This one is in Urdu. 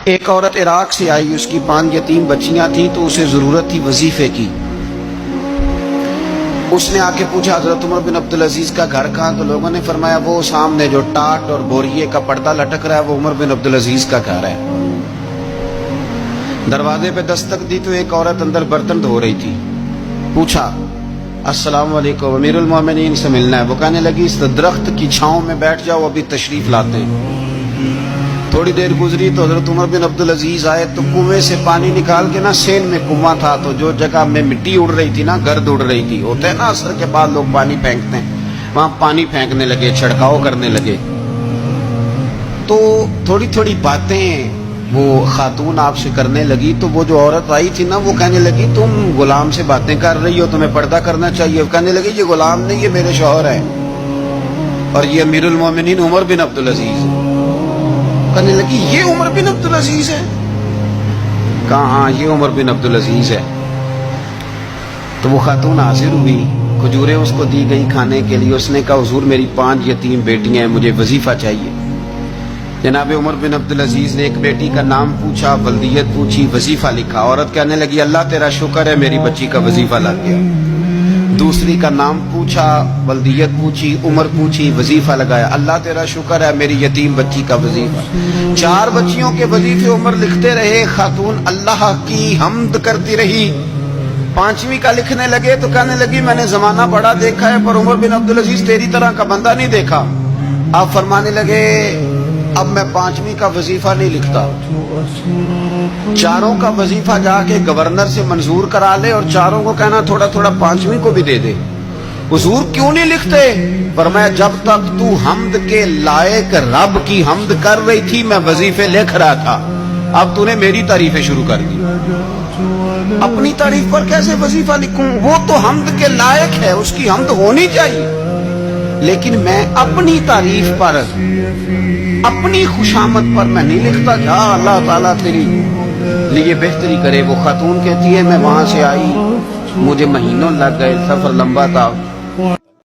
ایک عورت عراق سے آئی، اس کی 5 یتیم بچیاں تھیں تو اسے ضرورت تھی وظیفے کی۔ اس نے آ کے پوچھا حضرت عمر بن عبدالعزیز کا گھر کہاں؟ تو لوگوں نے فرمایا وہ سامنے جو ٹاٹ اور بوریے کا پردہ لٹک رہا ہے وہ عمر بن عبدالعزیز کا گھر ہے۔ دروازے پہ دستک دی تو ایک عورت اندر برتن دھو رہی تھی۔ پوچھا السلام علیکم، امیر المومنین سے ملنا ہے۔ وہ کہنے لگی اس درخت کی چھاؤں میں بیٹھ جاؤ، ابھی تشریف لاتے ہیں۔ تھوڑی دیر گزری تو حضرت عمر بن عبدالعزیز آئے تو کنویں سے پانی نکال کے نا، سین میں کنواں تھا تو جو جگہ میں مٹی اڑ رہی تھی نا، گرد اڑ رہی تھی، ہوتا ہے نا عصر کے بعد لوگ پانی پھینکتے ہیں، وہاں پانی پھینکنے لگے، چھڑکاؤ کرنے لگے۔ تو تھوڑی تھوڑی باتیں وہ خاتون آپ سے کرنے لگی تو وہ جو عورت آئی تھی نا وہ کہنے لگی تم غلام سے باتیں کر رہی ہو، تمہیں پردہ کرنا چاہیے۔ کہنے لگی یہ غلام نہیں، یہ میرے شوہر ہے اور یہ امیر المومنین عمر بن عبدالعزیز ہے۔ کہنے لگی یہ عمر بن عبدالعزیز ہے؟ کہا ہاں یہ عمر بن عبدالعزیز ہے۔ تو وہ خاتون حاضر ہوئی، کھجوریں اس کو دی گئی کھانے کے لیے۔ اس نے کہا حضور میری 5 یتیم بیٹیاں ہیں، مجھے وظیفہ چاہیے۔ جناب عمر بن عبدالعزیز نے ایک بیٹی کا نام پوچھا، ولدیت پوچھی، وظیفہ لکھا۔ عورت کہنے لگی اللہ تیرا شکر ہے میری بچی کا وظیفہ لگ گیا۔ دوسری کا نام پوچھا، ولدیت پوچھی، عمر پوچھی، وظیفہ لگایا۔ اللہ تیرا شکر ہے میری یتیم بچی کا وظیفہ۔ 4 بچیوں کے وظیفے عمر لکھتے رہے، خاتون اللہ کی حمد کرتی رہی۔ 5ویں کا لکھنے لگے تو کہنے لگی میں نے زمانہ بڑا دیکھا ہے پر عمر بن عبدالعزیز تیری طرح کا بندہ نہیں دیکھا۔ آپ فرمانے لگے اب میں 5ویں کا وظیفہ نہیں لکھتا، 4 کا وظیفہ جا کے گورنر سے منظور کرا لے اور 4 کو کہنا تھوڑا تھوڑا 5ویں کو بھی دے دے۔ حضور کیوں نہیں لکھتے؟ فرمایا جب تک تو حمد کے لائق رب کی حمد کر رہی تھی میں وظیفے لکھ رہا تھا، اب تو نے میری تعریفیں شروع کر دی۔ اپنی تعریف پر کیسے وظیفہ لکھوں؟ وہ تو حمد کے لائق ہے، اس کی حمد ہونی چاہیے، لیکن میں اپنی تعریف پر، اپنی خوشامد پر میں نہیں لکھتا۔ جا اللہ تعالیٰ تیری لیے بہتری کرے۔ وہ خاتون کہتی ہے میں وہاں سے آئی، مجھے مہینوں لگ گئے، سفر لمبا تھا۔